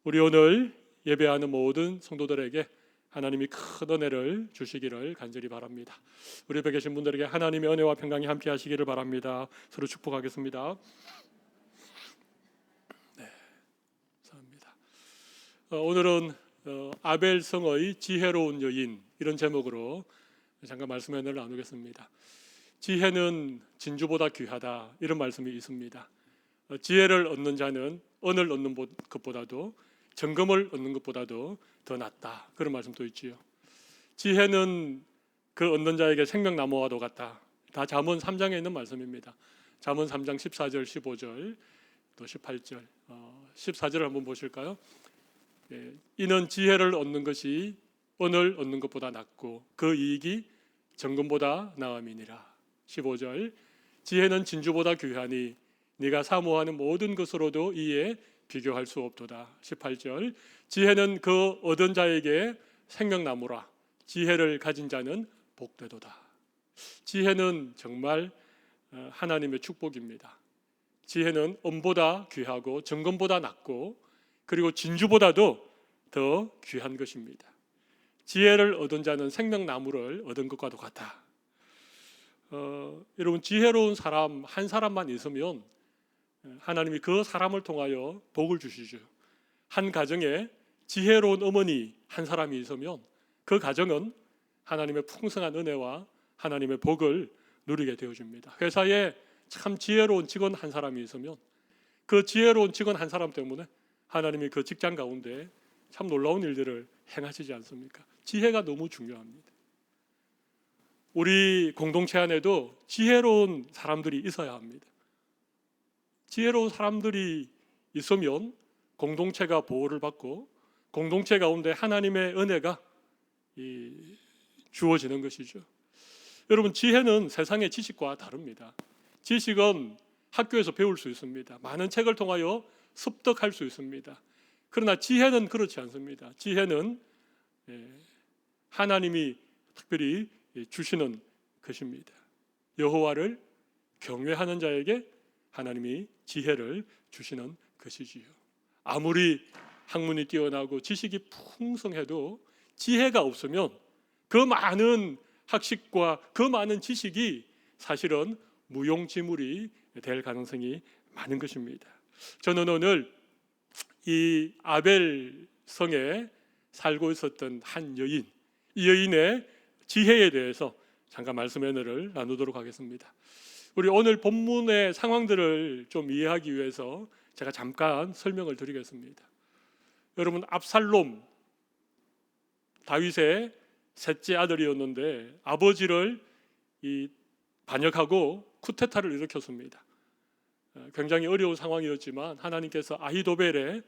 우리 오늘 예배하는 모든 성도들에게 하나님이 큰 은혜를 주시기를 간절히 바랍니다. 우리 옆에 계신 분들에게 하나님의 은혜와 평강이 함께 하시기를 바랍니다. 서로 축복하겠습니다. 네, 감사합니다. 오늘은 아벨성의 지혜로운 여인, 이런 제목으로 잠깐 말씀의 은혜를 나누겠습니다. 지혜는 진주보다 귀하다, 이런 말씀이 있습니다. 지혜를 얻는 자는 은을 얻는 것보다도, 정금을 얻는 것보다도 더 낫다, 그런 말씀도 있지요. 지혜는 그 얻는 자에게 생명나무와도 같다. 다 잠언 3장에 있는 말씀입니다. 잠언 3장 14절 15절 또 18절 14절을 한번 보실까요? 이는 지혜를 얻는 것이 은을 얻는 것보다 낫고 그 이익이 정금보다 나음이니라. 15절 지혜는 진주보다 귀하니 네가 사모하는 모든 것으로도 이에 비교할 수 없도다. 18절 지혜는 그 얻은 자에게 생명나무라. 지혜를 가진 자는 복되도다. 지혜는 정말 하나님의 축복입니다. 지혜는 은보다 귀하고 정금보다 낫고 그리고 진주보다도 더 귀한 것입니다. 지혜를 얻은 자는 생명나무를 얻은 것과도 같다. 여러분, 지혜로운 사람 한 사람만 있으면 하나님이 그 사람을 통하여 복을 주시죠. 한 가정에 지혜로운 어머니 한 사람이 있으면 그 가정은 하나님의 풍성한 은혜와 하나님의 복을 누리게 되어줍니다. 회사에 참 지혜로운 직원 한 사람이 있으면 그 지혜로운 직원 한 사람 때문에 하나님이 그 직장 가운데 참 놀라운 일들을 행하시지 않습니까? 지혜가 너무 중요합니다. 우리 공동체 안에도 지혜로운 사람들이 있어야 합니다. 지혜로운 사람들이 있으면 공동체가 보호를 받고 공동체 가운데 하나님의 은혜가 주어지는 것이죠. 여러분, 지혜는 세상의 지식과 다릅니다. 지식은 학교에서 배울 수 있습니다. 많은 책을 통하여 습득할 수 있습니다. 그러나 지혜는 그렇지 않습니다. 지혜는 하나님이 특별히 주시는 것입니다. 여호와를 경외하는 자에게 하나님이 지혜를 주시는 것이지요. 아무리 학문이 뛰어나고 지식이 풍성해도 지혜가 없으면 그 많은 학식과 그 많은 지식이 사실은 무용지물이 될 가능성이 많은 것입니다. 저는 오늘 이 아벨성에 살고 있었던 한 여인, 이 여인의 지혜에 대해서 잠깐 말씀의 은혜를 나누도록 하겠습니다. 우리 오늘 본문의 상황들을 좀 이해하기 위해서 제가 잠깐 설명을 드리겠습니다. 여러분, 압살롬, 다윗의 셋째 아들이었는데 아버지를 반역하고 쿠데타를 일으켰습니다. 굉장히 어려운 상황이었지만 하나님께서 아히도벨의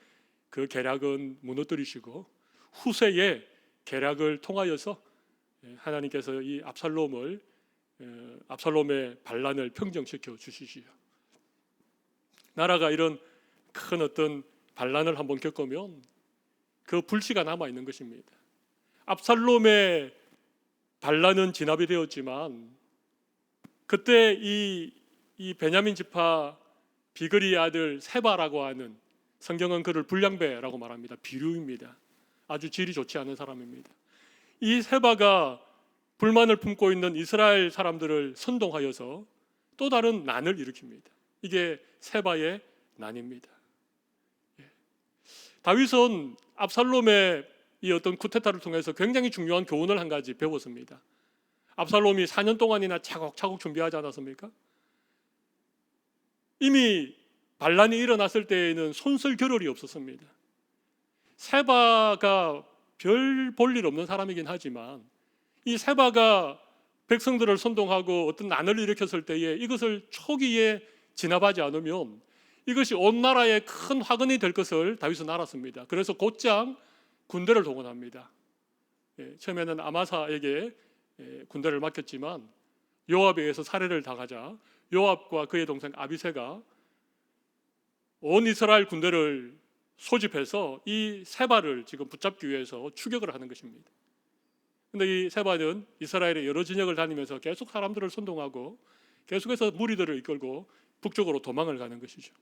그 계략은 무너뜨리시고 후세의 계략을 통하여서 하나님께서 이 압살롬의 반란을 평정시켜 주시지요. 나라가 이런 큰 어떤 반란을 한번 겪으면 그 불씨가 남아 있는 것입니다. 압살롬의 반란은 진압이 되었지만 그때 이 베냐민 지파 비그리의 아들 세바라고 하는, 성경은 그를 불량배라고 말합니다. 비류입니다. 아주 질이 좋지 않은 사람입니다. 이 세바가 불만을 품고 있는 이스라엘 사람들을 선동하여서 또 다른 난을 일으킵니다. 이게 세바의 난입니다. 다윗은 압살롬의 이 어떤 쿠데타를 통해서 굉장히 중요한 교훈을 한 가지 배웠습니다. 압살롬이 4년 동안이나 차곡차곡 준비하지 않았습니까? 이미 반란이 일어났을 때에는 손쓸 겨를이 없었습니다. 세바가 별 볼 일 없는 사람이긴 하지만 이 세바가 백성들을 선동하고 어떤 난을 일으켰을 때에 이것을 초기에 진압하지 않으면 이것이 온 나라에 큰 화근이 될 것을 다윗은 알았습니다. 그래서 곧장 군대를 동원합니다. 처음에는 아마사에게 군대를 맡겼지만 요압에 의해서 살해를 당하자 요압과 그의 동생 아비새가 온 이스라엘 군대를 소집해서 이 세바를 지금 붙잡기 위해서 추격을 하는 것입니다. 그런데 이 세바는 이스라엘의 여러 진영을 다니면서 계속 사람들을 선동하고 계속해서 무리들을 이끌고 북쪽으로 도망을 가는 것이죠.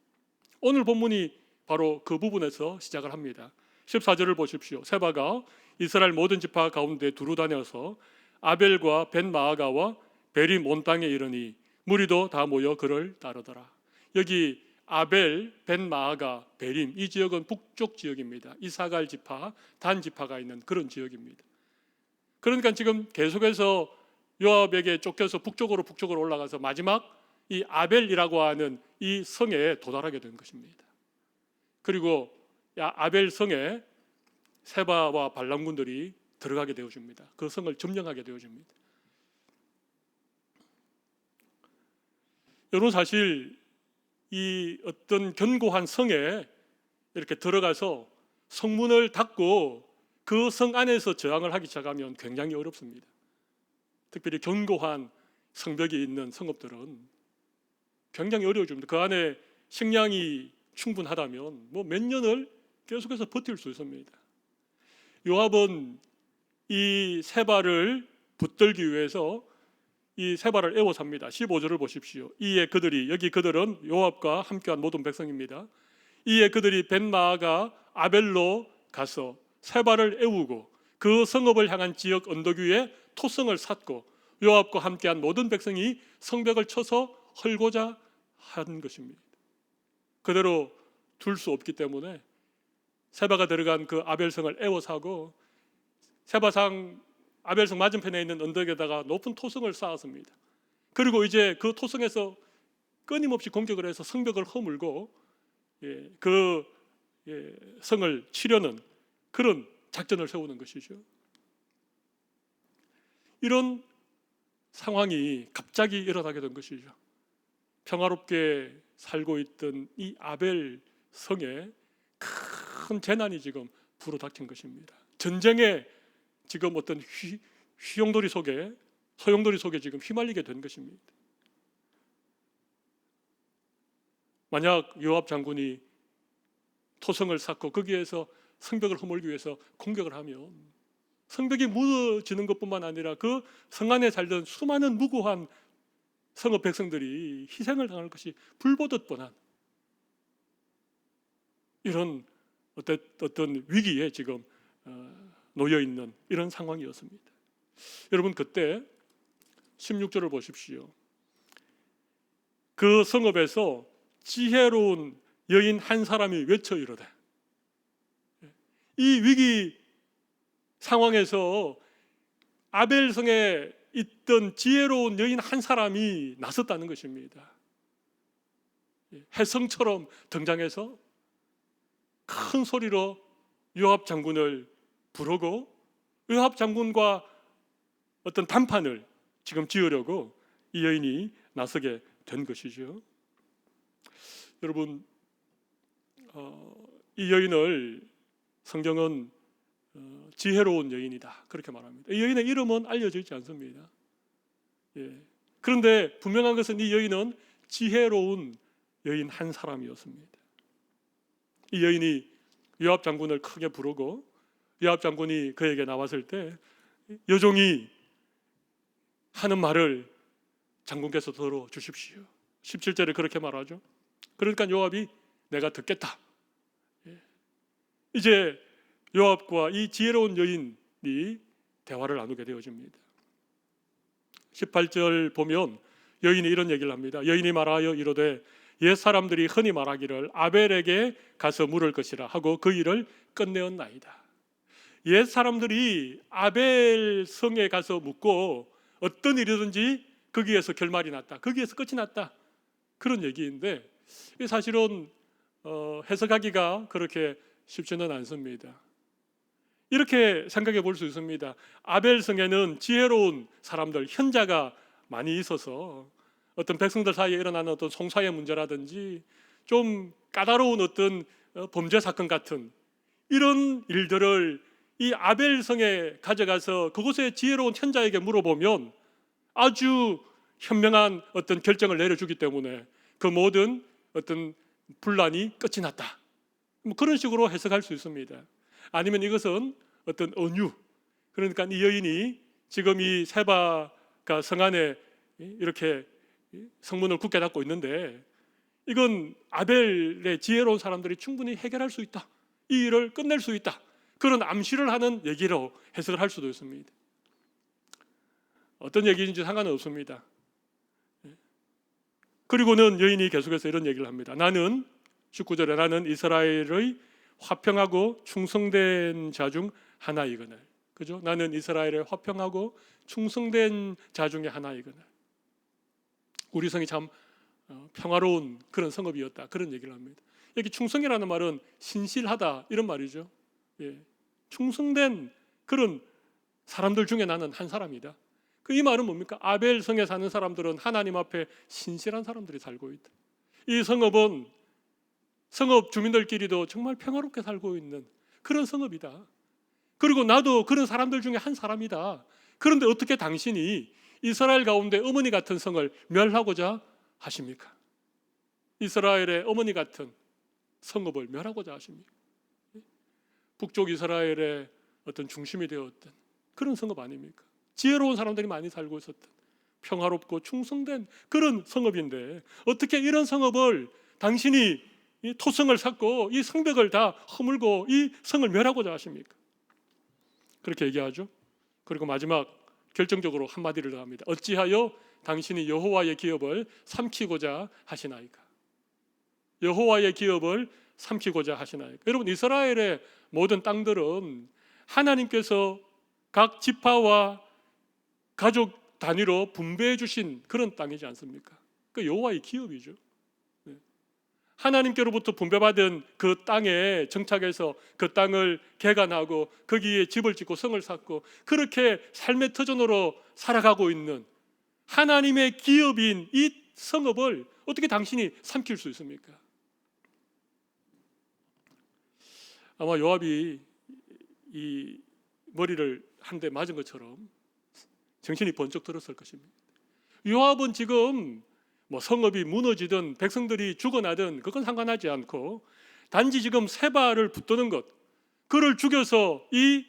오늘 본문이 바로 그 부분에서 시작을 합니다. 14절을 보십시오. 세바가 이스라엘 모든 지파 가운데 두루 다녀서 아벨과 벤마아가와 벨이 온 땅에 이르니 무리도 다 모여 그를 따르더라. 여기 아벨, 벤마아가, 베림 이 지역은 북쪽 지역입니다. 이사갈 지파, 단 지파가 있는 그런 지역입니다. 그러니까 지금 계속해서 요압에게 쫓겨서 북쪽으로 올라가서 마지막 이 아벨이라고 하는 이 성에 도달하게 된 것입니다. 그리고 아벨 성에 세바와 발람군들이 들어가게 되어줍니다. 그 성을 점령하게 되어줍니다. 여러분, 사실 이 어떤 견고한 성에 이렇게 들어가서 성문을 닫고 그 성 안에서 저항을 하기 시작하면 굉장히 어렵습니다. 특별히 견고한 성벽이 있는 성읍들은 굉장히 어려워집니다. 그 안에 식량이 충분하다면 뭐 몇 년을 계속해서 버틸 수 있습니다. 요압은 이 세바를 붙들기 위해서 이 세바를 애워삽니다. 15절을 보십시오. 이에 그들이, 여기 그들은 요압과 함께한 모든 백성입니다. 이에 그들이 벤마아가 아벨로 가서 세바를 애우고 그 성읍을 향한 지역 언덕 위에 토성을 쌓고 요압과 함께한 모든 백성이 성벽을 쳐서 헐고자 한 것입니다. 그대로 둘 수 없기 때문에 세바가 들어간 그 아벨성을 애워사고 세바상 아벨성 맞은편에 있는 언덕에다가 높은 토성을 쌓았습니다. 그리고 이제 그 토성에서 끊임없이 공격을 해서 성벽을 허물고 그 성을 치려는 그런 작전을 세우는 것이죠. 이런 상황이 갑자기 일어나게 된 것이죠. 평화롭게 살고 있던 이 아벨 성에 큰 재난이 지금 불어닥친 것입니다. 전쟁에 지금 어떤 소용돌이 속에 지금 휘말리게 된 것입니다. 만약 요압 장군이 토성을 쌓고 거기에서 성벽을 허물기 위해서 공격을 하면 성벽이 무너지는 것뿐만 아니라 그 성 안에 살던 수많은 무고한 성읍 백성들이 희생을 당할 것이 불보듯 뻔한 이런 어떤 위기에 지금 놓여 있는 이런 상황이었습니다. 여러분, 그때 16절을 보십시오. 그 성읍에서 지혜로운 여인 한 사람이 외쳐 이르되, 이 위기 상황에서 아벨성에 있던 지혜로운 여인 한 사람이 나섰다는 것입니다. 혜성처럼 등장해서 큰 소리로 요압 장군을 부르고 요압 장군과 어떤 담판을 지금 지으려고 이 여인이 나서게 된 것이죠. 여러분, 이 여인을 성경은 지혜로운 여인이다 그렇게 말합니다. 이 여인의 이름은 알려져 있지 않습니다. 그런데 분명한 것은 이 여인은 지혜로운 여인 한 사람이었습니다. 이 여인이 요압 장군을 크게 부르고 요압 장군이 그에게 나왔을 때 여종이 하는 말을 장군께서 들어주십시오. 17절에 그렇게 말하죠. 그러니까 요압이 내가 듣겠다. 이제 요압과 이 지혜로운 여인이 대화를 나누게 되어집니다. 18절 보면 여인이 이런 얘기를 합니다. 여인이 말하여 이르되 옛 사람들이 흔히 말하기를 아벨에게 가서 물을 것이라 하고 그 일을 끝내었나이다. 옛 사람들이 아벨 성에 가서 묻고 어떤 일이든지 거기에서 결말이 났다, 거기에서 끝이 났다, 그런 얘기인데 사실은 해석하기가 그렇게 쉽지는 않습니다. 이렇게 생각해 볼 수 있습니다. 아벨 성에는 지혜로운 사람들, 현자가 많이 있어서 어떤 백성들 사이에 일어나는 어떤 송사의 문제라든지 좀 까다로운 어떤 범죄 사건 같은 이런 일들을 이 아벨 성에 가져가서 그곳에 지혜로운 현자에게 물어보면 아주 현명한 어떤 결정을 내려주기 때문에 그 모든 어떤 분란이 끝이 났다, 뭐 그런 식으로 해석할 수 있습니다. 아니면 이것은 어떤 언유, 그러니까 이 여인이 지금 이 세바가 성 안에 이렇게 성문을 굳게 닫고 있는데 이건 아벨의 지혜로운 사람들이 충분히 해결할 수 있다, 이 일을 끝낼 수 있다. 그런 암시를 하는 얘기로 해석을 할 수도 있습니다. 어떤 얘기인지 상관은 없습니다. 그리고는 여인이 계속해서 이런 얘기를 합니다. 나는 19절에 나는 이스라엘의 화평하고 충성된 자 중 하나이거늘. 그죠? 나는 이스라엘의 화평하고 충성된 자 중에 하나이거늘. 우리 성이 참 평화로운 그런 성읍이었다. 그런 얘기를 합니다. 여기 충성이라는 말은 신실하다 이런 말이죠. 예. 충성된 그런 사람들 중에 나는 한 사람이다. 이 말은 뭡니까? 아벨 성에 사는 사람들은 하나님 앞에 신실한 사람들이 살고 있다. 이 성읍은 성읍 주민들끼리도 정말 평화롭게 살고 있는 그런 성읍이다. 그리고 나도 그런 사람들 중에 한 사람이다. 그런데 어떻게 당신이 이스라엘 가운데 어머니 같은 성을 멸하고자 하십니까? 이스라엘의 어머니 같은 성읍을 멸하고자 하십니까? 북쪽 이스라엘의 어떤 중심이 되었던 그런 성읍 아닙니까? 지혜로운 사람들이 많이 살고 있었던 평화롭고 충성된 그런 성읍인데 어떻게 이런 성읍을 당신이 이 토성을 샀고 이 성벽을 다 허물고 이 성을 멸하고자 하십니까? 그렇게 얘기하죠. 그리고 마지막 결정적으로 한마디를 더 합니다. 어찌하여 당신이 여호와의 기업을 삼키고자 하시나이까? 여호와의 기업을 삼키고자 하시나이까? 여러분, 이스라엘의 모든 땅들은 하나님께서 각 지파와 가족 단위로 분배해 주신 그런 땅이지 않습니까? 그 여호와의 기업이죠. 하나님께로부터 분배받은 그 땅에 정착해서 그 땅을 개간하고 거기에 집을 짓고 성을 쌓고 그렇게 삶의 터전으로 살아가고 있는 하나님의 기업인 이 성읍을 어떻게 당신이 삼킬 수 있습니까? 아마 요압이 이 머리를 한 대 맞은 것처럼 정신이 번쩍 들었을 것입니다. 요압은 지금 뭐 성읍이 무너지든 백성들이 죽어나든 그건 상관하지 않고 단지 지금 세바를 붙드는 것, 그를 죽여서 이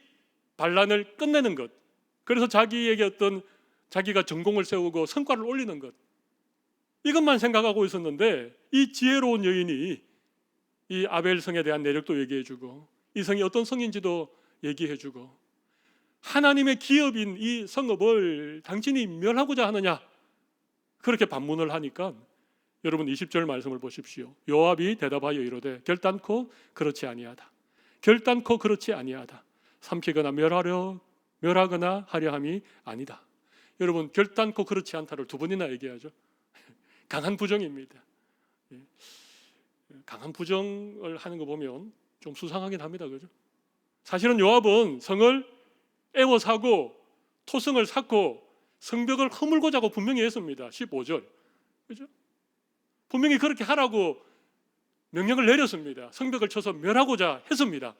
반란을 끝내는 것, 그래서 자기에게 어떤 자기가 전공을 세우고 성과를 올리는 것, 이것만 생각하고 있었는데 이 지혜로운 여인이 이 아벨 성에 대한 내력도 얘기해주고 이 성이 어떤 성인지도 얘기해주고 하나님의 기업인 이 성읍을 당신이 멸하고자 하느냐, 그렇게 반문을 하니까 여러분 20절 말씀을 보십시오. 요압이 대답하여 이르되 결단코 그렇지 아니하다. 결단코 그렇지 아니하다. 삼키거나 멸하거나 하려 함이 아니다. 여러분, 결단코 그렇지 않다를 두 번이나 얘기하죠. 강한 부정입니다. 강한 부정을 하는 거 보면 좀 수상하긴 합니다. 그죠? 사실은 요압은 성을 애워사고 토성을 쌓고 성벽을 허물고자 하고 분명히 했습니다. 15절. 그죠? 분명히 그렇게 하라고 명령을 내렸습니다. 성벽을 쳐서 멸하고자 했습니다.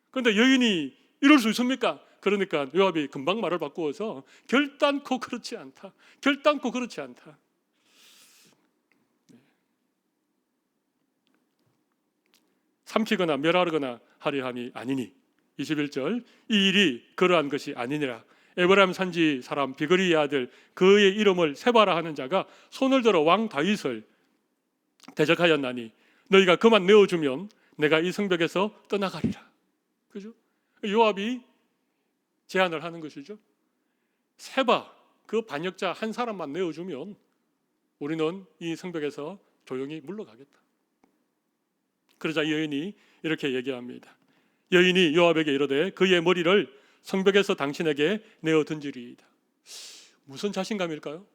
그런데 여인이 이럴 수 있습니까? 그러니까 요압이 금방 말을 바꾸어서 결단코 그렇지 않다. 결단코 그렇지 않다. 삼키거나 멸하거나 하려 함이 아니니 21절 이 일이 그러한 것이 아니니라. 에브라임 산지 사람 비그리의 아들 그의 이름을 세바라 하는 자가 손을 들어 왕 다윗을 대적하였나니 너희가 그만 내어주면 내가 이 성벽에서 떠나가리라. 그죠? 요압이 제안을 하는 것이죠. 세바 그 반역자 한 사람만 내어주면 우리는 이 성벽에서 조용히 물러가겠다. 그러자 여인이 이렇게 얘기합니다. 여인이 요압에게 이르되 그의 머리를 성벽에서 당신에게 내어 던지리이다. 무슨 자신감일까요?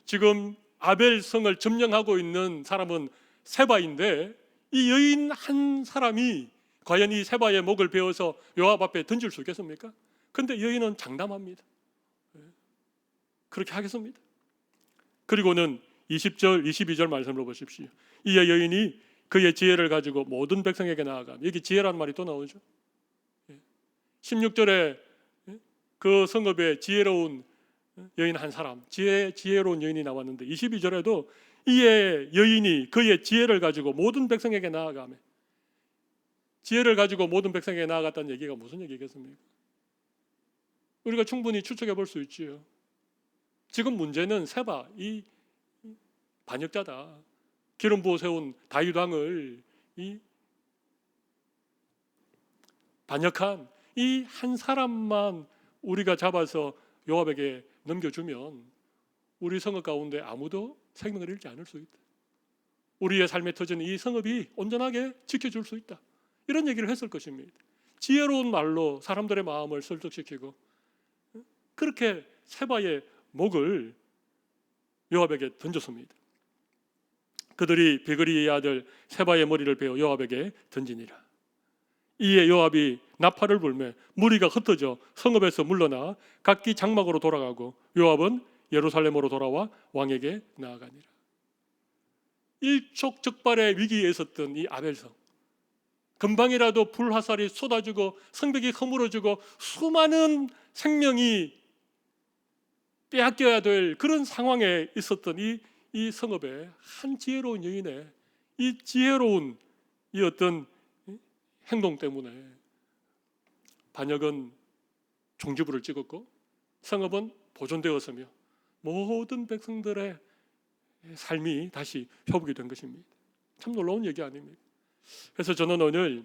지금 아벨 성을 점령하고 있는 사람은 세바인데 이 여인 한 사람이 과연 이 세바의 목을 베어서 요압 앞에 던질 수 있겠습니까? 그런데 여인은 장담합니다. 그렇게 하겠습니다. 그리고는 20절, 22절 말씀을 보십시오. 이에 여인이 그의 지혜를 가지고 모든 백성에게 나아가. 여기 지혜라는 말이 또 나오죠. 16절에 그 성읍에 지혜로운 여인 한 사람, 지혜로운 여인이 나왔는데 22절에도 이에 여인이 그의 지혜를 가지고 모든 백성에게 나아가며. 지혜를 가지고 모든 백성에게 나아갔다는 얘기가 무슨 얘기겠습니까? 우리가 충분히 추측해 볼 수 있지요. 지금 문제는 세바, 이 반역자다. 기름 부어 세운 다윗 왕을 이 반역한 이 한 사람만 우리가 잡아서 요압에게 넘겨주면 우리 성읍 가운데 아무도 생명을 잃지 않을 수 있다. 우리의 삶에 터지는 이 성읍이 온전하게 지켜줄 수 있다. 이런 얘기를 했을 것입니다. 지혜로운 말로 사람들의 마음을 설득시키고 그렇게 세바의 목을 요압에게 던졌습니다. 그들이 비그리의 아들 세바의 머리를 베어 요압에게 던지니라. 이에 요압이 나팔을 불매 무리가 흩어져 성읍에서 물러나 각기 장막으로 돌아가고 요압은 예루살렘으로 돌아와 왕에게 나아가니라. 일촉즉발의 위기에 있었던 이 아벨성, 금방이라도 불화살이 쏟아지고 성벽이 허물어지고 수많은 생명이 빼앗겨야 될 그런 상황에 있었던 이 성읍의 한 지혜로운 여인의 이 지혜로운 이 어떤 행동 때문에 반역은 종지부를 찍었고 성읍은 보존되었으며 모든 백성들의 삶이 다시 회복이 된 것입니다. 참 놀라운 얘기 아닙니까? 그래서 저는 오늘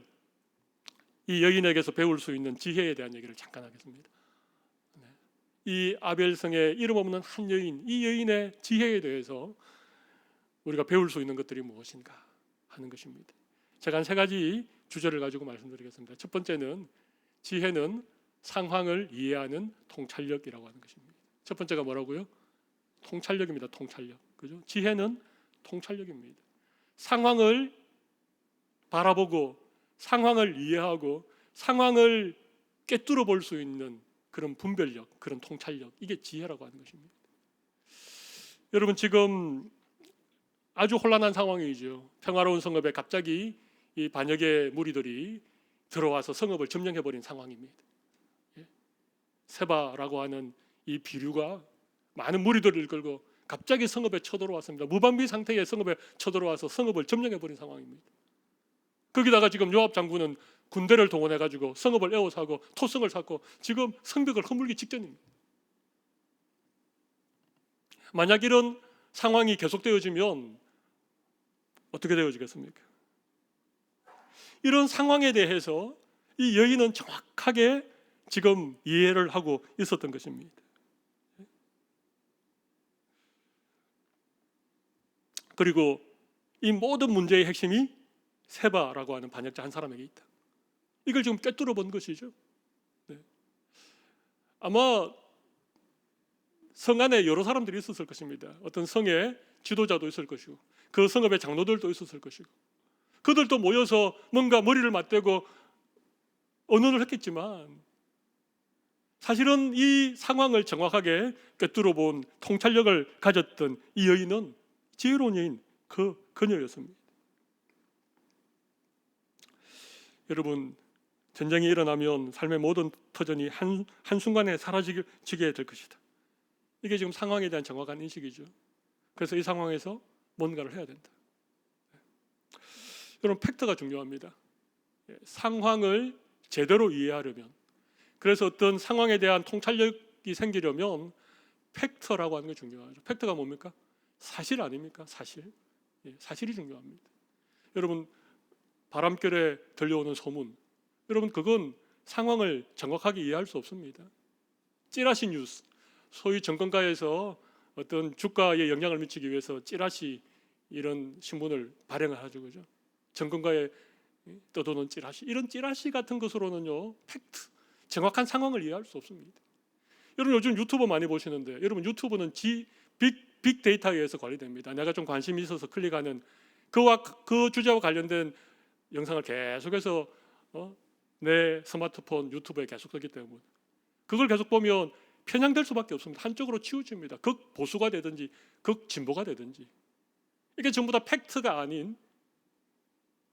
이 여인에게서 배울 수 있는 지혜에 대한 얘기를 잠깐 하겠습니다. 이 아벨성의 이름 없는 한 여인, 이 여인의 지혜에 대해서 우리가 배울 수 있는 것들이 무엇인가 하는 것입니다. 제가 한 세 가지 주제를 가지고 말씀드리겠습니다. 첫 번째는 지혜는 상황을 이해하는 통찰력이라고 하는 것입니다. 첫 번째가 뭐라고요? 통찰력입니다. 통찰력. 그죠? 지혜는 통찰력입니다. 상황을 바라보고 상황을 이해하고 상황을 꿰뚫어 볼 수 있는 그런 분별력, 그런 통찰력, 이게 지혜라고 하는 것입니다. 여러분 지금 아주 혼란한 상황이죠. 평화로운 성읍에 갑자기 이 반역의 무리들이 들어와서 성읍을 점령해버린 상황입니다. 세바라고 하는 이 비류가 많은 무리들을 이끌고 갑자기 성읍에 쳐들어왔습니다. 무방비 상태의 성읍에 쳐들어와서 성읍을 점령해버린 상황입니다. 거기다가 지금 요압 장군은 군대를 동원해가지고 성읍을 에워싸고 토성을 쌓고 지금 성벽을 허물기 직전입니다. 만약 이런 상황이 계속되어지면 어떻게 되어지겠습니까? 이런 상황에 대해서 이 여인은 정확하게 지금 이해를 하고 있었던 것입니다. 그리고 이 모든 문제의 핵심이 세바라고 하는 반역자 한 사람에게 있다. 이걸 지금 꿰뚫어 본 것이죠. 네. 아마 성 안에 여러 사람들이 있었을 것입니다. 어떤 성의 지도자도 있을 것이고 그 성읍의 장로들도 있었을 것이고 그들도 모여서 뭔가 머리를 맞대고 언언을 했겠지만 사실은 이 상황을 정확하게 꿰뚫어 본 통찰력을 가졌던 이 여인은 지혜로운 여인, 그녀였습니다. 여러분 전쟁이 일어나면 삶의 모든 터전이 한순간에 사라지게 될 것이다. 이게 지금 상황에 대한 정확한 인식이죠. 그래서 이 상황에서 뭔가를 해야 된다. 여러분 팩트가 중요합니다. 상황을 제대로 이해하려면, 그래서 어떤 상황에 대한 통찰력이 생기려면 팩트라고 하는 게 중요하죠. 팩트가 뭡니까? 사실 아닙니까? 사실. 사실이 중요합니다. 여러분 바람결에 들려오는 소문, 여러분 그건 상황을 정확하게 이해할 수 없습니다. 찌라시 뉴스, 소위 정권가에서 어떤 주가에 영향을 미치기 위해서 찌라시 이런 신문을 발행을 하죠, 그죠? 정권가에 떠도는 찌라시, 이런 찌라시 같은 것으로는요 팩트, 정확한 상황을 이해할 수 없습니다. 여러분 요즘 유튜브 많이 보시는데, 여러분 유튜브는 빅데이터에 의해서 관리됩니다. 내가 좀 관심이 있어서 클릭하는 그 주제와 관련된 영상을 계속해서 내 스마트폰 유튜브에 계속 뜨기 때문에 그걸 계속 보면 편향될 수밖에 없습니다. 한쪽으로 치우칩니다. 극보수가 되든지 극진보가 되든지. 이게 전부 다 팩트가 아닌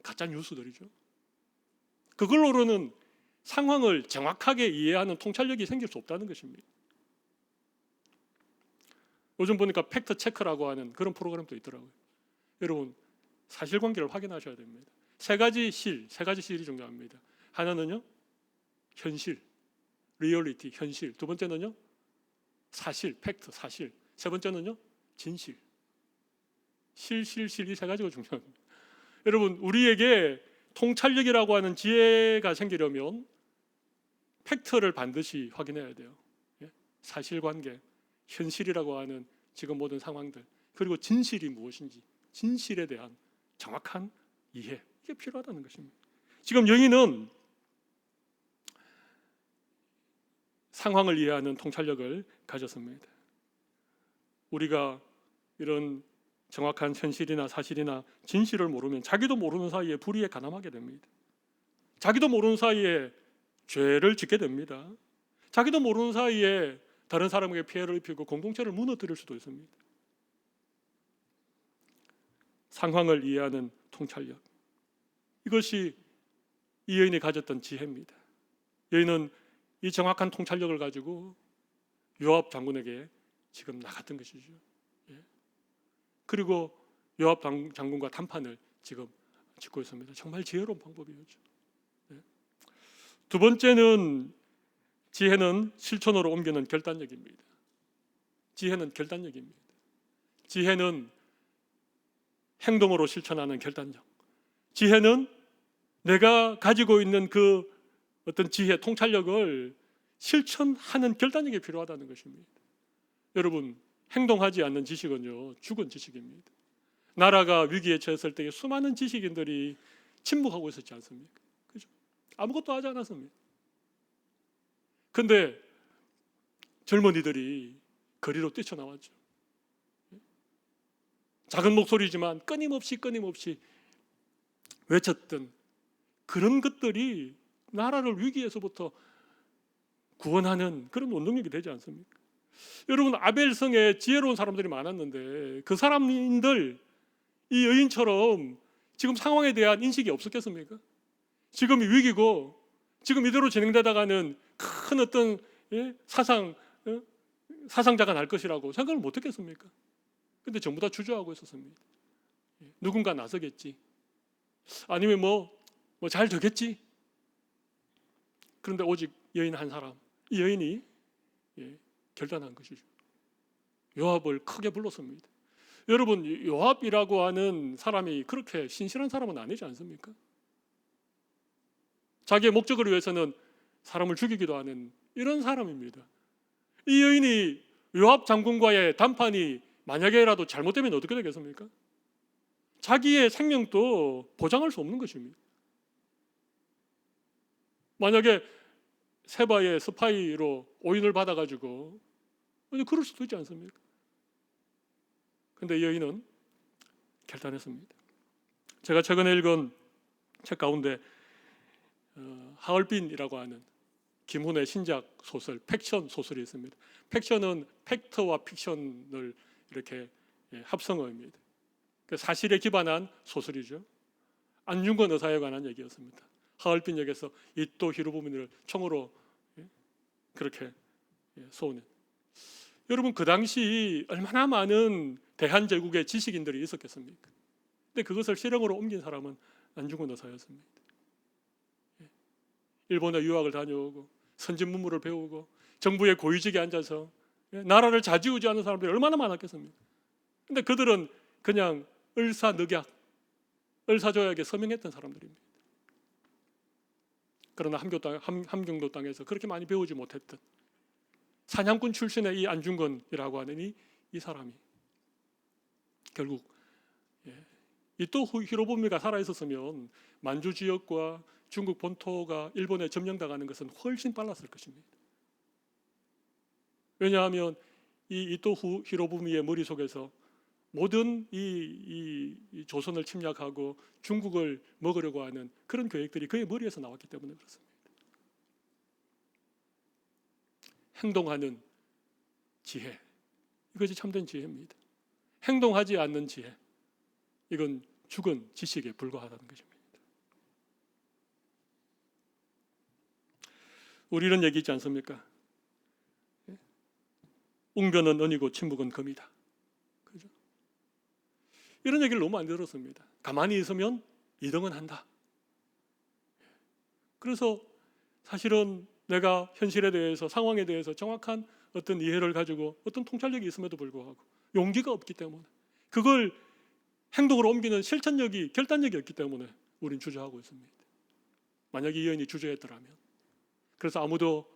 가짜 뉴스들이죠. 그걸로는 상황을 정확하게 이해하는 통찰력이 생길 수 없다는 것입니다. 요즘 보니까 팩트 체크라고 하는 그런 프로그램도 있더라고요. 여러분 사실관계를 확인하셔야 됩니다. 세 가지 실이 중요합니다. 하나는요 현실, 리얼리티, 현실. 두 번째는요 사실, 팩트, 사실. 세 번째는요 진실. 이 세 가지가 중요합니다. 여러분 우리에게 통찰력이라고 하는 지혜가 생기려면 팩트를 반드시 확인해야 돼요. 사실관계, 현실이라고 하는 지금 모든 상황들, 그리고 진실이 무엇인지, 진실에 대한 정확한 이해, 이게 필요하다는 것입니다. 지금 여인은 상황을 이해하는 통찰력을 가졌습니다. 우리가 이런 정확한 현실이나 사실이나 진실을 모르면 자기도 모르는 사이에 불의에 가담하게 됩니다. 자기도 모르는 사이에 죄를 짓게 됩니다. 자기도 모르는 사이에 다른 사람에게 피해를 입히고 공동체를 무너뜨릴 수도 있습니다. 상황을 이해하는 통찰력, 이것이 이 여인이 가졌던 지혜입니다. 여인은 이 정확한 통찰력을 가지고 요압 장군에게 지금 나갔던 것이죠. 그리고 요압 장군과談판을 지금 짓고 있습니다. 정말 지혜로운 방법이었죠. 두 번째는 지혜는 실천으로 옮기는 결단력입니다. 지혜는 결단력입니다. 지혜는 행동으로 실천하는 결단력. 지혜는 내가 가지고 있는 그 어떤 지혜, 통찰력을 실천하는 결단력이 필요하다는 것입니다. 여러분, 행동하지 않는 지식은요, 죽은 지식입니다. 나라가 위기에 처했을 때 수많은 지식인들이 침묵하고 있었지 않습니까? 그죠? 아무것도 하지 않았습니다. 근데 젊은이들이 거리로 뛰쳐나왔죠. 작은 목소리지만 끊임없이 외쳤던 그런 것들이 나라를 위기에서부터 구원하는 그런 원동력이 되지 않습니까? 여러분, 아벨성에 지혜로운 사람들이 많았는데 그 사람들, 이 여인처럼 지금 상황에 대한 인식이 없었겠습니까? 지금이 위기고 지금 이대로 진행되다가는 큰 어떤 사상자가 날 것이라고 생각을 못했겠습니까? 근데 전부 다 주저하고 있었습니다. 누군가 나서겠지, 아니면 뭐 잘 되겠지. 그런데 오직 여인 한 사람, 이 여인이 결단한 것이죠. 요압을 크게 불렀습니다. 여러분, 요압이라고 하는 사람이 그렇게 신실한 사람은 아니지 않습니까? 자기의 목적을 위해서는 사람을 죽이기도 하는 이런 사람입니다. 이 여인이 요압 장군과의談판이 만약에라도 잘못되면 어떻게 되겠습니까? 자기의 생명도 보장할 수 없는 것입니다. 만약에 세바의 스파이로 오인을 받아가지고 그럴 수도 있지 않습니까? 근데 이 여인은 결단했습니다. 제가 최근에 읽은 책 가운데 하얼빈이라고 하는 김훈의 신작 소설, 팩션 소설이 있습니다. 팩션은 팩트와 픽션을 이렇게 합성어입니다. 사실에 기반한 소설이죠. 안중근 의사에 관한 얘기였습니다. 하얼빈역에서 이토 히로부미를 총으로 그렇게 쏘는. 여러분, 그 당시 얼마나 많은 대한제국의 지식인들이 있었겠습니까? 근데 그것을 실행으로 옮긴 사람은 안중근 의사였습니다. 일본에 유학을 다녀오고 선진 문물을 배우고 정부의 고위직에 앉아서 나라를 좌지우지하는 사람들이 얼마나 많았겠습니까? 근데 그들은 그냥 을사늑약, 을사조약에 서명했던 사람들입니다. 그러나 함경도 땅에서 그렇게 많이 배우지 못했던 사냥꾼 출신의 이 안중근이라고 하는 이 사람이 결국 이토 히로부미가 살아있었으면 만주 지역과 중국 본토가 일본에 점령당하는 것은 훨씬 빨랐을 것입니다. 왜냐하면 이 이토 히로부미의 머릿속에서 모든 이 조선을 침략하고 중국을 먹으려고 하는 그런 계획들이 그의 머리에서 나왔기 때문에 그렇습니다. 행동하는 지혜, 이것이 참된 지혜입니다. 행동하지 않는 지혜, 이건 죽은 지식에 불과하다는 것입니다. 우리 이런 얘기 있지 않습니까? 웅변은 은이고 침묵은 금이다. 그죠? 이런 얘기를 너무 많이 들었습니다. 가만히 있으면 2등은 한다. 그래서 사실은 내가 현실에 대해서, 상황에 대해서 정확한 어떤 이해를 가지고 어떤 통찰력이 있음에도 불구하고 용기가 없기 때문에, 그걸 행동으로 옮기는 실천력이, 결단력이 없기 때문에 우린 주저하고 있습니다. 만약 이 여인이 주저했더라면, 그래서 아무도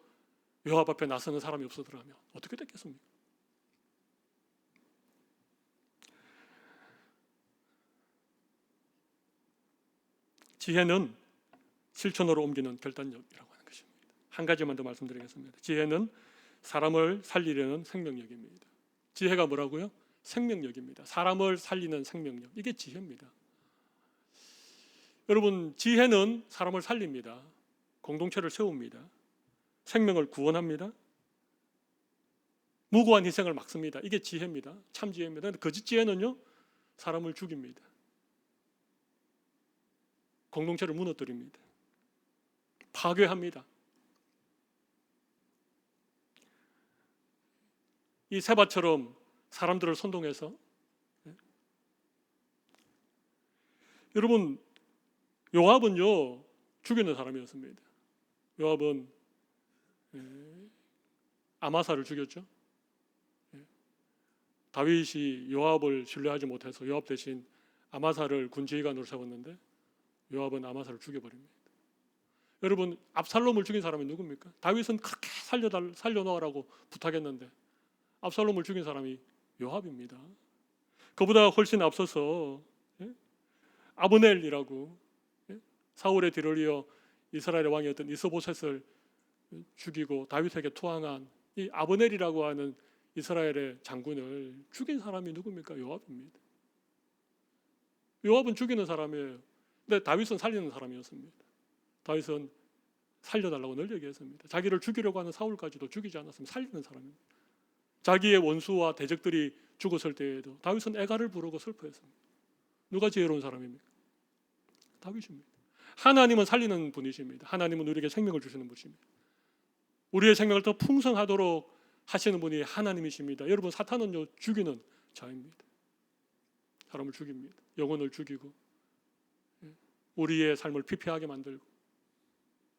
요압 앞에 나서는 사람이 없어더라면 어떻게 됐겠습니까? 지혜는 실천으로 옮기는 결단력이라고 하는 것입니다. 한 가지만 더 말씀드리겠습니다. 지혜는 사람을 살리려는 생명력입니다. 지혜가 뭐라고요? 생명력입니다. 사람을 살리는 생명력. 이게 지혜입니다. 여러분, 지혜는 사람을 살립니다. 공동체를 세웁니다. 생명을 구원합니다. 무고한 희생을 막습니다. 이게 지혜입니다. 참 지혜입니다. 그런데 거짓 지혜는요, 사람을 죽입니다. 공동체를 무너뜨립니다. 파괴합니다. 이 세바처럼 사람들을 선동해서 여러분, 요압은요 죽이는 사람이었습니다. 요압은 아마사를 죽였죠. 다윗이 요압을 신뢰하지 못해서 요압 대신 아마사를 군지휘관으로 세웠는데 요압은 아마사를 죽여버립니다. 여러분, 압살롬을 죽인 사람이 누굽니까? 다윗은 그렇게 살려놓으라고 부탁했는데 압살롬을 죽인 사람이 요압입니다. 그보다 훨씬 앞서서 아브넬이라고 사울의 뒤를 이어 이스라엘의 왕이었던 이스보셋을 죽이고 다윗에게 투항한 이 아브넬이라고 하는 이스라엘의 장군을 죽인 사람이 누굽니까? 요압입니다. 요압은 죽이는 사람이에요. 근데 다윗은 살리는 사람이었습니다. 다윗은 살려달라고 늘 얘기했습니다. 자기를 죽이려고 하는 사울까지도 죽이지 않았으면 살리는 사람입니다. 자기의 원수와 대적들이 죽었을 때에도 다윗은 애가를 부르고 슬퍼했습니다. 누가 지혜로운 사람입니까? 다윗입니다. 하나님은 살리는 분이십니다. 하나님은 우리에게 생명을 주시는 분이십니다. 우리의 생명을 더 풍성하도록 하시는 분이 하나님이십니다. 여러분, 사탄은요 죽이는 자입니다. 사람을 죽입니다. 영혼을 죽이고 우리의 삶을 피폐하게 만들고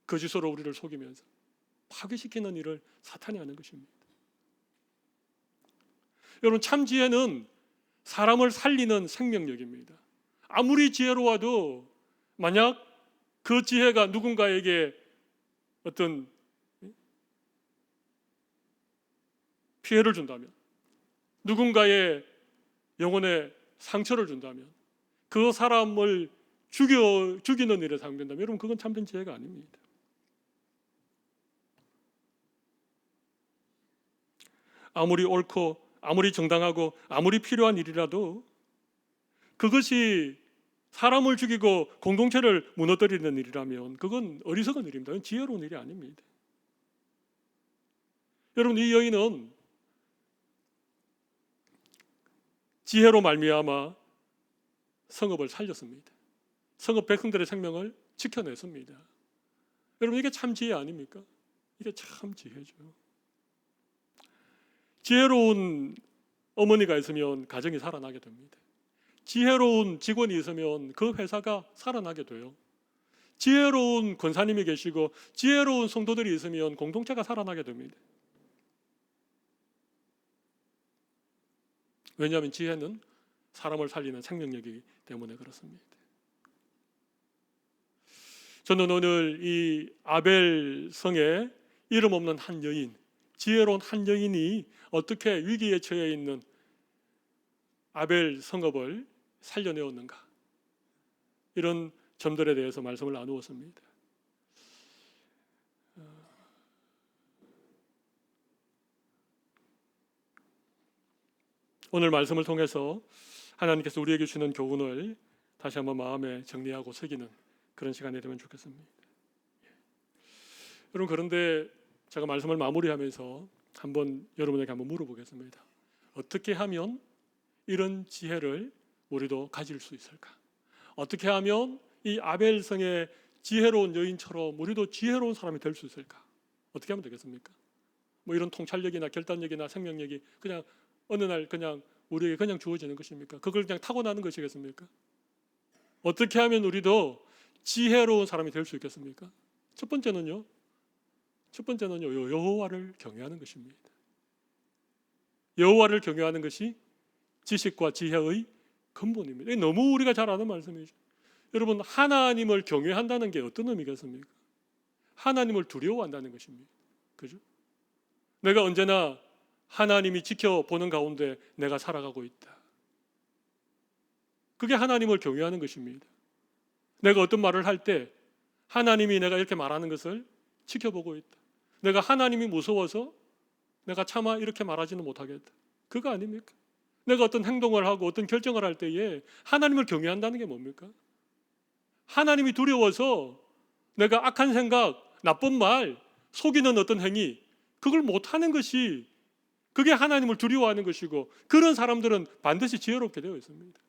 거짓으로 우리를 속이면서 파괴시키는 일을 사탄이 하는 것입니다. 여러분, 참 지혜는 사람을 살리는 생명력입니다. 아무리 지혜로워도 만약 그 지혜가 누군가에게 어떤 피해를 준다면, 누군가의 영혼에 상처를 준다면, 그 사람을 죽이는 일에 사용된다면 여러분, 그건 참된 지혜가 아닙니다. 아무리 옳고 아무리 정당하고 아무리 필요한 일이라도 그것이 사람을 죽이고 공동체를 무너뜨리는 일이라면 그건 어리석은 일입니다. 그건 지혜로운 일이 아닙니다. 여러분, 이 여인은 지혜로 말미암아 성읍을 살렸습니다. 성읍 백성들의 생명을 지켜냈습니다. 여러분, 이게 참 지혜 아닙니까? 이게 참 지혜죠. 지혜로운 어머니가 있으면 가정이 살아나게 됩니다. 지혜로운 직원이 있으면 그 회사가 살아나게 돼요. 지혜로운 권사님이 계시고 지혜로운 성도들이 있으면 공동체가 살아나게 됩니다. 왜냐하면 지혜는 사람을 살리는 생명력이기 때문에 그렇습니다. 저는 오늘 이 아벨 성에 이름 없는 한 여인, 지혜로운 한 여인이 어떻게 위기에 처해 있는 아벨 성읍을 살려내었는가, 이런 점들에 대해서 말씀을 나누었습니다. 오늘 말씀을 통해서 하나님께서 우리에게 주시는 교훈을 다시 한번 마음에 정리하고 새기는 그런 시간이 되면 좋겠습니다. 여러분, 그런데 제가 말씀을 마무리하면서 여러분에게 한번 물어보겠습니다. 어떻게 하면 이런 지혜를 우리도 가질 수 있을까? 어떻게 하면 이 아벨성의 지혜로운 여인처럼 우리도 지혜로운 사람이 될 수 있을까? 어떻게 하면 되겠습니까? 이런 통찰력이나 결단력이나 생명력이 그냥 어느 날 그냥 우리에게 그냥 주어지는 것입니까? 그걸 그냥 타고나는 것이겠습니까? 어떻게 하면 우리도 지혜로운 사람이 될 수 있겠습니까? 첫 번째는요, 여호와를 경외하는 것입니다. 여호와를 경외하는 것이 지식과 지혜의 근본입니다. 너무 우리가 잘 아는 말씀이죠. 여러분, 하나님을 경외한다는 게 어떤 의미겠습니까? 하나님을 두려워한다는 것입니다. 그죠? 내가 언제나 하나님이 지켜보는 가운데 내가 살아가고 있다. 그게 하나님을 경외하는 것입니다. 내가 어떤 말을 할 때 하나님이 내가 이렇게 말하는 것을 지켜보고 있다. 내가 하나님이 무서워서 내가 차마 이렇게 말하지는 못하겠다. 그거 아닙니까? 내가 어떤 행동을 하고 어떤 결정을 할 때에 하나님을 경외한다는 게 뭡니까? 하나님이 두려워서 내가 악한 생각, 나쁜 말, 속이는 어떤 행위, 그걸 못하는 것이 그게 하나님을 두려워하는 것이고, 그런 사람들은 반드시 지혜롭게 되어 있습니다.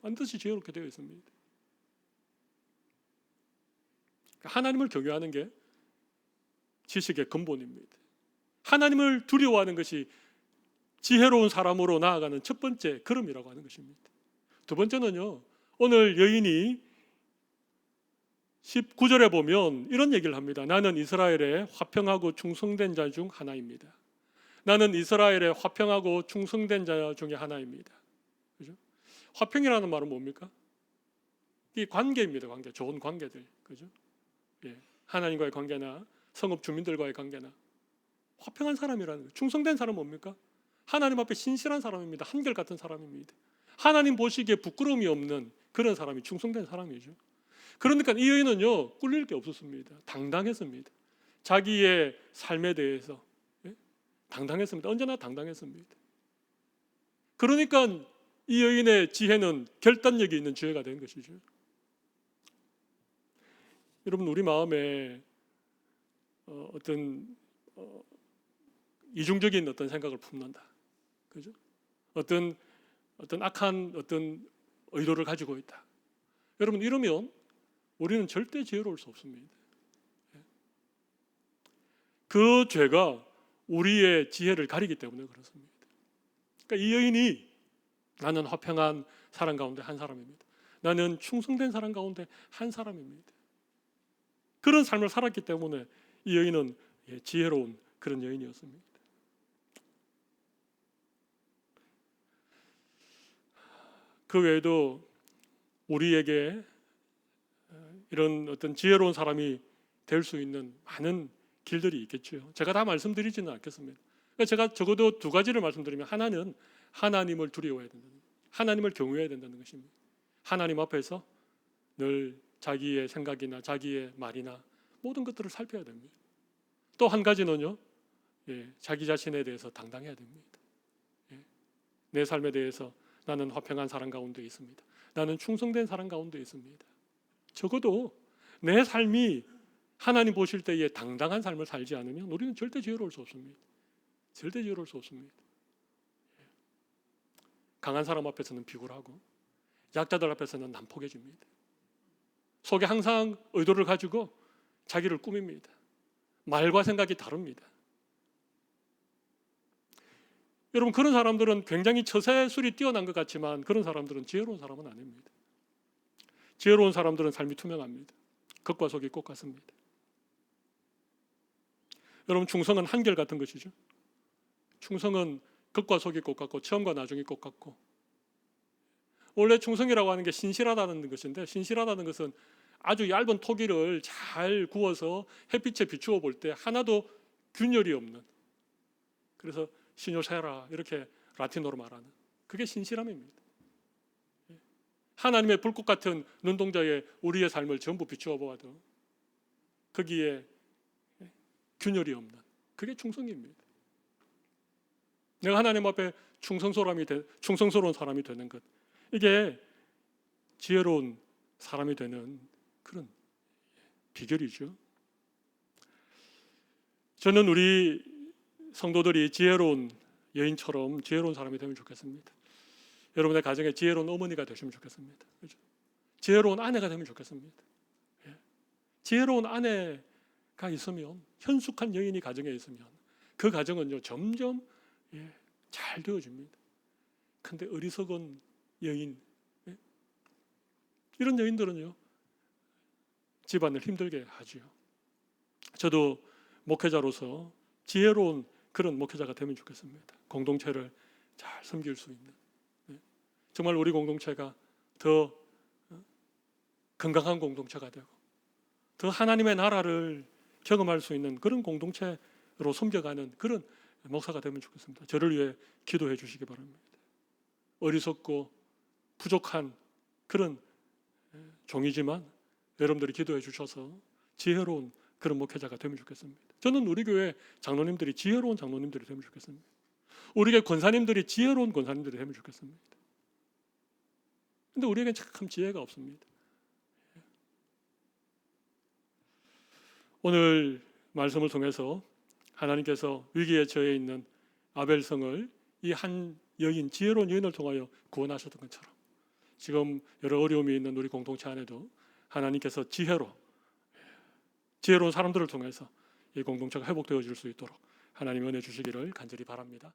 반드시 지혜롭게 되어 있습니다. 하나님을 경외하는 게 지식의 근본입니다. 하나님을 두려워하는 것이 지혜로운 사람으로 나아가는 첫 번째 걸음이라고 하는 것입니다. 두 번째는요, 오늘 여인이 19절에 보면 이런 얘기를 합니다. 나는 이스라엘의 화평하고 충성된 자 중 하나입니다. 나는 이스라엘의 화평하고 충성된 자 중에 하나입니다. 그죠? 화평이라는 말은 뭡니까? 이 관계입니다. 관계, 좋은 관계들. 그죠? 예. 하나님과의 관계나 성읍 주민들과의 관계나 화평한 사람이라는 거예요. 충성된 사람은 뭡니까? 하나님 앞에 신실한 사람입니다. 한결같은 사람입니다. 하나님 보시기에 부끄러움이 없는 그런 사람이 충성된 사람이죠. 그러니까 이 여인은요, 꿀릴 게 없었습니다. 당당했습니다. 자기의 삶에 대해서 당당했습니다. 언제나 당당했습니다. 그러니까 이 여인의 지혜는 결단력이 있는 지혜가 된 것이죠. 여러분, 우리 마음에 어떤 이중적인 어떤 생각을 품는다. 그죠? 어떤 악한 어떤 의도를 가지고 있다. 여러분, 이러면 우리는 절대 지혜로울 수 없습니다. 그 죄가 우리의 지혜를 가리기 때문에 그렇습니다. 그러니까 이 여인이 나는 화평한 사람 가운데 한 사람입니다. 나는 충성된 사람 가운데 한 사람입니다. 그런 삶을 살았기 때문에 이 여인은 지혜로운 그런 여인이었습니다. 그 외에도 우리에게 이런 어떤 지혜로운 사람이 될 수 있는 많은 길들이 있겠죠. 제가 다 말씀드리지는 않겠습니다. 제가 적어도 두 가지를 말씀드리면, 하나는 하나님을 두려워해야 된다는, 하나님을 경외해야 된다는 것입니다. 하나님 앞에서 늘 자기의 생각이나 자기의 말이나 모든 것들을 살펴야 됩니다. 또 한 가지는요, 자기 자신에 대해서 당당해야 됩니다. 내 삶에 대해서 나는 화평한 사람 가운데 있습니다. 나는 충성된 사람 가운데 있습니다. 적어도 내 삶이 하나님 보실 때에 당당한 삶을 살지 않으면 우리는 절대 지혜로울 수 없습니다. 절대 지혜로울 수 없습니다. 강한 사람 앞에서는 비굴하고 약자들 앞에서는 난폭해집니다. 속에 항상 의도를 가지고 자기를 꾸밉니다. 말과 생각이 다릅니다. 여러분, 그런 사람들은 굉장히 처세술이 뛰어난 것 같지만 그런 사람들은 지혜로운 사람은 아닙니다. 지혜로운 사람들은 삶이 투명합니다. 겉과 속이 꼭 같습니다. 여러분, 충성은 한결같은 것이죠. 충성은 겉과 속이 꼭 같고 처음과 나중이 꼭 같고, 원래 충성이라고 하는 게 신실하다는 것인데, 신실하다는 것은 아주 얇은 토기를 잘 구워서 햇빛에 비추어 볼 때 하나도 균열이 없는, 그래서 시뇨세라 이렇게 라틴어로 말하는, 그게 신실함입니다. 하나님의 불꽃 같은 눈동자에 우리의 삶을 전부 비추어 보아도 거기에 균열이 없는, 그게 충성입니다. 내가 하나님 앞에 충성스러운 사람이 되는 것, 이게 지혜로운 사람이 되는 그런 비결이죠. 저는 우리 성도들이 지혜로운 여인처럼 지혜로운 사람이 되면 좋겠습니다. 여러분의 가정에 지혜로운 어머니가 되시면 좋겠습니다. 그렇죠? 지혜로운 아내가 되면 좋겠습니다. 지혜로운 아내가 있으면, 현숙한 여인이 가정에 있으면 그 가정은요 점점 잘 되어집니다. 근데 어리석은 여인, 이런 여인들은요 집안을 힘들게 하지요. 저도 목회자로서 지혜로운 그런 목회자가 되면 좋겠습니다. 공동체를 잘 섬길 수 있는, 정말 우리 공동체가 더 건강한 공동체가 되고 더 하나님의 나라를 경험할 수 있는 그런 공동체로 섬겨가는 그런 목사가 되면 좋겠습니다. 저를 위해 기도해 주시기 바랍니다. 어리석고 부족한 그런 종이지만 여러분들이 기도해 주셔서 지혜로운 그런 목회자가 되면 좋겠습니다. 저는 우리 교회 장로님들이 지혜로운 장로님들이 되면 좋겠습니다. 우리 교회 권사님들이 지혜로운 권사님들이 되면 좋겠습니다. 근데 우리에겐 참 지혜가 없습니다. 오늘 말씀을 통해서 하나님께서 위기에 처해 있는 아벨성을 이 한 여인, 지혜로운 여인을 통하여 구원하셨던 것처럼 지금 여러 어려움이 있는 우리 공동체 안에도 하나님께서 지혜로운 사람들을 통해서 이 공동체가 회복되어질 수 있도록 하나님 은혜 주시기를 간절히 바랍니다.